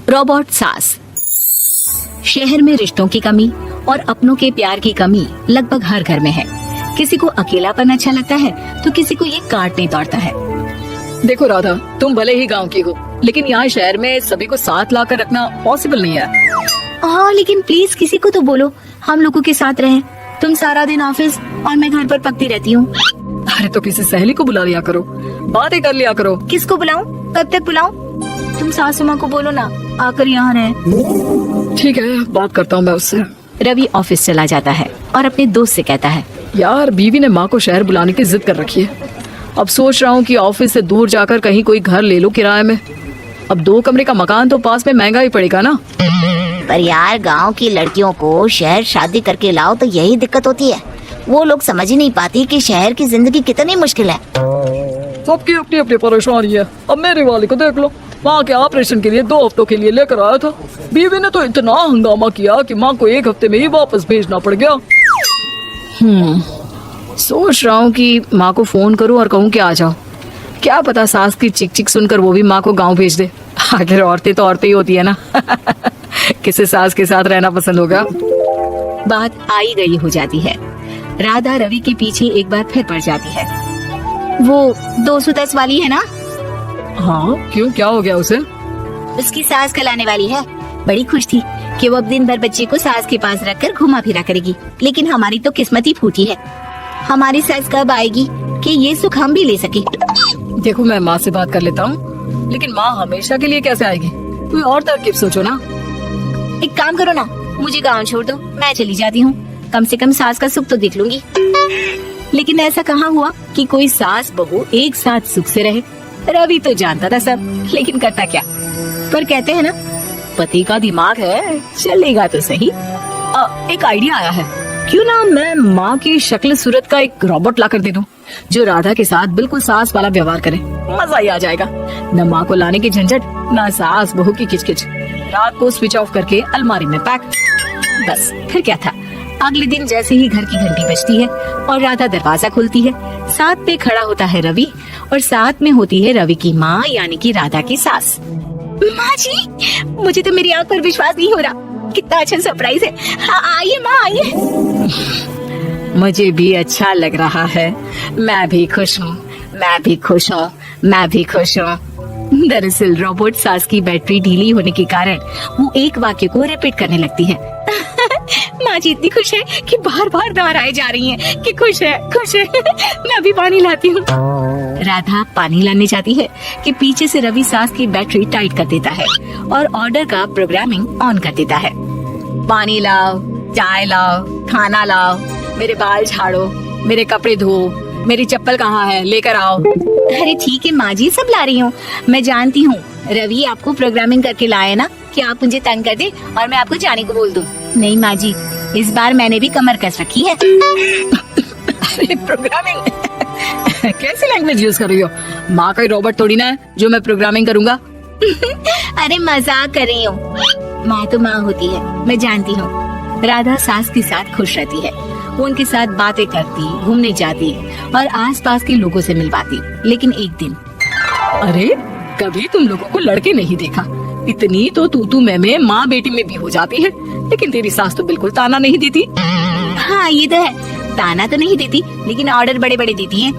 Robot सास। शहर में रिश्तों की कमी और अपनों के प्यार की कमी लगभग हर घर में है। किसी को अकेलापन अच्छा लगता है तो किसी को ये काटने दौड़ता है। देखो राधा, तुम भले ही गांव की हो, लेकिन यहाँ शहर में सभी को साथ लाकर रखना पॉसिबल नहीं है। हाँ, लेकिन प्लीज किसी को तो बोलो हम लोगों के साथ रहें। तुम सारा दिन ऑफिस और मैं घर पर पकती रहती हूँ। अरे तो किसी सहेली को बुला लिया करो, बातें कर लिया करो। किसको बुलाऊं? कब तक बुलाऊं? तुम सासू माँ को बोलो ना आकर यहाँ रहे। ठीक है, बात करता हूँ मैं उससे। रवि ऑफिस चला जाता है और अपने दोस्त से कहता है, यार बीवी ने माँ को शहर बुलाने की जिद कर रखी है। अब सोच रहा हूँ कि ऑफिस से दूर जाकर कहीं कोई घर ले लो किराए में। अब 2 कमरे का मकान तो पास में महंगा ही पड़ेगा ना। पर यार गांव की लड़कियों को शहर शादी करके लाओ तो यही दिक्कत होती है। वो लोग समझ ही नहीं पाती कि शहर की जिंदगी कितनी मुश्किल है। सबकी अपनी अपनी परेशानी है। अब मेरे वाले को देख लो, माँ के ऑपरेशन के लिए 2 हफ्तों के लिए लेकर आया था। बीवी ने तो इतना हंगामा किया कि माँ को 1 हफ्ते में ही वापस भेजना पड़ गया। सोच रहा हूँ कि माँ को फोन करूँ और कहूँ कि आ जाओ। क्या पता सास की चिक चिक सुनकर वो भी माँ को गाँव भेज दे। आखिर औरतें तो औरतें ही होती है ना। किसे सास के साथ रहना पसंद होगा। बात आई गई हो जाती है। राधा रवि के पीछे एक बार फिर पड़ जाती है। वो 210 वाली है ना? हाँ क्यों, क्या हो गया उसे? उसकी सास कल आने वाली है। बड़ी खुश थी कि वो अब दिन भर बच्चे को सास के पास रखकर घुमा फिरा करेगी। लेकिन हमारी तो किस्मत ही फूटी है। हमारी सास कब आएगी कि ये सुख हम भी ले सके? देखो मैं माँ से बात कर लेता हूँ, लेकिन माँ हमेशा के लिए कैसे आएगी? कोई और तरकीब सोचो ना। एक काम करो ना, मुझे गाँव छोड़ दो, मैं चली जाती हूँ। कम से कम सास का सुख तो देख लूंगी। लेकिन ऐसा कहाँ हुआ कि कोई सास बहू एक साथ सुख से रहे। रवि तो जानता था सब, लेकिन करता क्या। पर कहते हैं ना, पति का दिमाग है, चलेगा तो सही। एक आइडिया आया है। क्यों ना मैं माँ की शक्ल सूरत का एक रोबोट लाकर दे दूं, जो राधा के साथ बिल्कुल सास वाला व्यवहार करे। मजा ही आ जाएगा। न माँ को लाने की झंझट, न सास बहू की किचकिच। रात को स्विच ऑफ करके अलमारी में पैक। बस फिर क्या था। अगले दिन जैसे ही घर की घंटी बजती है और राधा दरवाजा खोलती है, साथ में खड़ा होता है रवि और साथ में होती है रवि की माँ यानी कि राधा की सास। माँ जी, मुझे तो मेरी आंख पर विश्वास नहीं हो रहा। कितना अच्छा सरप्राइज है। हाँ, आइए माँ, आइए। मुझे भी अच्छा लग रहा है। मैं भी खुश हूँ, मैं भी खुश हूँ, मैं भी खुश हूँ। दरअसल रोबोट सास की बैटरी ढीली होने के कारण वो एक वाक्य को रिपीट करने लगती है। माँ जी इतनी खुश है कि बार बार दोहराए जा रही हैं कि खुश है, खुश है। मैं अभी पानी लाती हूँ। राधा पानी लाने जाती है कि पीछे से रवि सास की बैटरी टाइट कर देता है और ऑर्डर का प्रोग्रामिंग ऑन कर देता है। पानी लाओ, चाय लाओ, खाना लाओ, मेरे बाल झाड़ो, मेरे कपड़े धो, मेरी चप्पल कहाँ है, लेकर आओ। अरे ठीक है माँ जी, सब ला रही हूँ। मैं जानती हूँ रवि आपको प्रोग्रामिंग करके लाए ना कि आप मुझे तंग कर दे और मैं आपको जाने को बोल दूँ। नहीं माँ जी, इस बार मैंने भी कमर कस रखी है। प्रोग्रामिंग कैसी लैंग्वेज यूज कर रही हो? माँ का रोबोट थोड़ी ना है जो मैं प्रोग्रामिंग करूँगा। अरे मजाक कर रही हूँ। माँ तो माँ होती है, मैं जानती हूँ। राधा सास के साथ खुश रहती है। वो उनके साथ बातें करती, घूमने जाती और आसपास के लोगों से मिलवाती। लेकिन एक दिन, अरे कभी तुम लोगों को लड़के नहीं देखा। इतनी तो तू मैं माँ बेटी में भी हो जाती है, लेकिन तेरी सास तो बिल्कुल ताना नहीं देती। हाँ ये तो है, ताना तो नहीं देती लेकिन ऑर्डर बड़े बड़े देती है।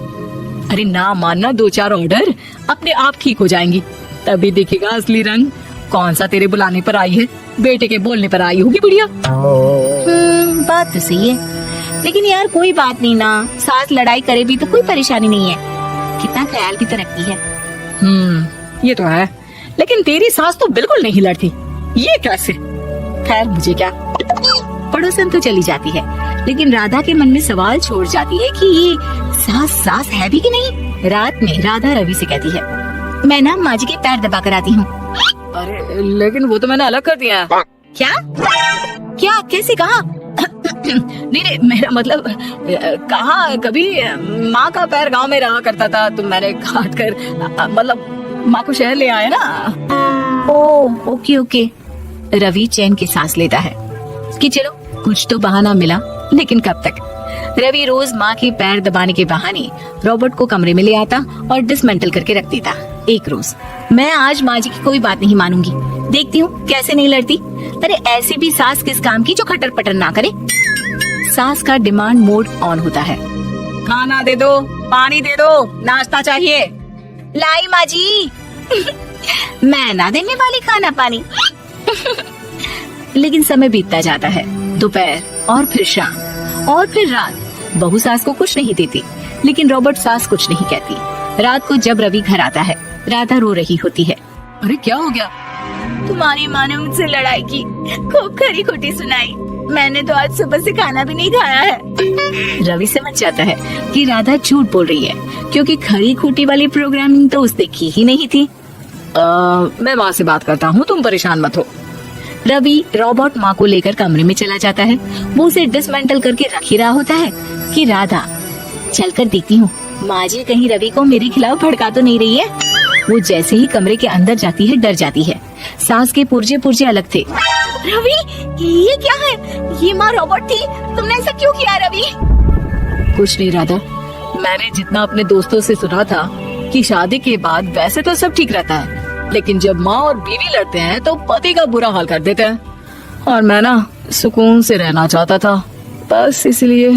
अरे ना मानना, 2-4 ऑर्डर अपने आप ठीक हो जाएंगी। तभी देखेगा असली रंग। कौन सा तेरे बुलाने पर आई है, बेटे के बोलने पर आई होगी बुढ़िया। बात तो सही है, लेकिन यार कोई बात नहीं ना, सास लड़ाई करे भी तो कोई परेशानी नहीं है। कितना ख्याल भी तो रखती है। ये तो है, लेकिन तेरी सास तो बिल्कुल नहीं लड़ती। ये कैसे? खैर मुझे क्या। पड़ोसन तो चली जाती है, लेकिन राधा के मन में सवाल छोड़ जाती है कि ये सास है भी कि नहीं। रात में राधा रवि से कहती है, मैं ना माँ जी के पैर दबा कर आती हूँ। अरे लेकिन वो तो मैंने अलग कर दिया है। क्या कैसे कहा? नहीं, मेरा मतलब कहाँ कभी माँ का पैर गांव में रहा करता था, तो मैंने काट कर मतलब माँ को शहर ले आया ना। Oh okay. रवि चैन की सांस लेता है कि चलो कुछ तो बहाना मिला, लेकिन कब तक। रवि रोज माँ के पैर दबाने के बहाने रोबोट को कमरे में ले आता और डिसमेंटल करके रख देता। एक रोज, मैं आज माँ जी की कोई बात नहीं मानूंगी, देखती हूँ कैसे नहीं लड़ती। अरे ऐसी भी सास किस काम की जो खटर पटर ना करे। सास का डिमांड मोड ऑन होता है। खाना दे दो, पानी दे दो, नाश्ता चाहिए। लाई माँ जी। मैं ना देने वाली खाना पानी। लेकिन समय बीतता जाता है। दोपहर और फिर शाम और फिर रात। बहू सास को कुछ नहीं देती, लेकिन रॉबर्ट सास कुछ नहीं कहती। रात को जब रवि घर आता है, राधा रो रही होती है। अरे क्या हो गया? तुम्हारी माँ ने मुझसे लड़ाई की, खूब खरी खोटी सुनाई। मैंने तो आज सुबह से खाना भी नहीं खाया है। रवि समझ जाता है कि राधा झूठ बोल रही है, क्योंकि खरी खोटी वाली प्रोग्रामिंग तो उसने की ही नहीं थी। मैं माँ से बात करता हूँ, तुम परेशान मत हो। रवि रॉबर्ट माँ को लेकर कमरे में चला जाता है। वो उसे डिसमेंटल करके रख ही रहा होता है कि राधा, चलकर देखती हूँ माँ जी कहीं रवि को मेरे खिलाफ भड़का तो नहीं रही है। वो जैसे ही कमरे के अंदर जाती है, डर जाती है। सास के पुर्जे पुर्जे अलग थे। रवि, ये क्या है? ये माँ रॉबर्ट थी, तुमने ऐसा क्यों किया रवि? कुछ नहीं राधा, मैंने जितना अपने दोस्तों से सुना था कि शादी के बाद वैसे तो सब ठीक रहता है, लेकिन जब माँ और बीवी लड़ते हैं तो पति का बुरा हाल कर देते हैं। और मैं ना सुकून से रहना चाहता था, बस इसलिए।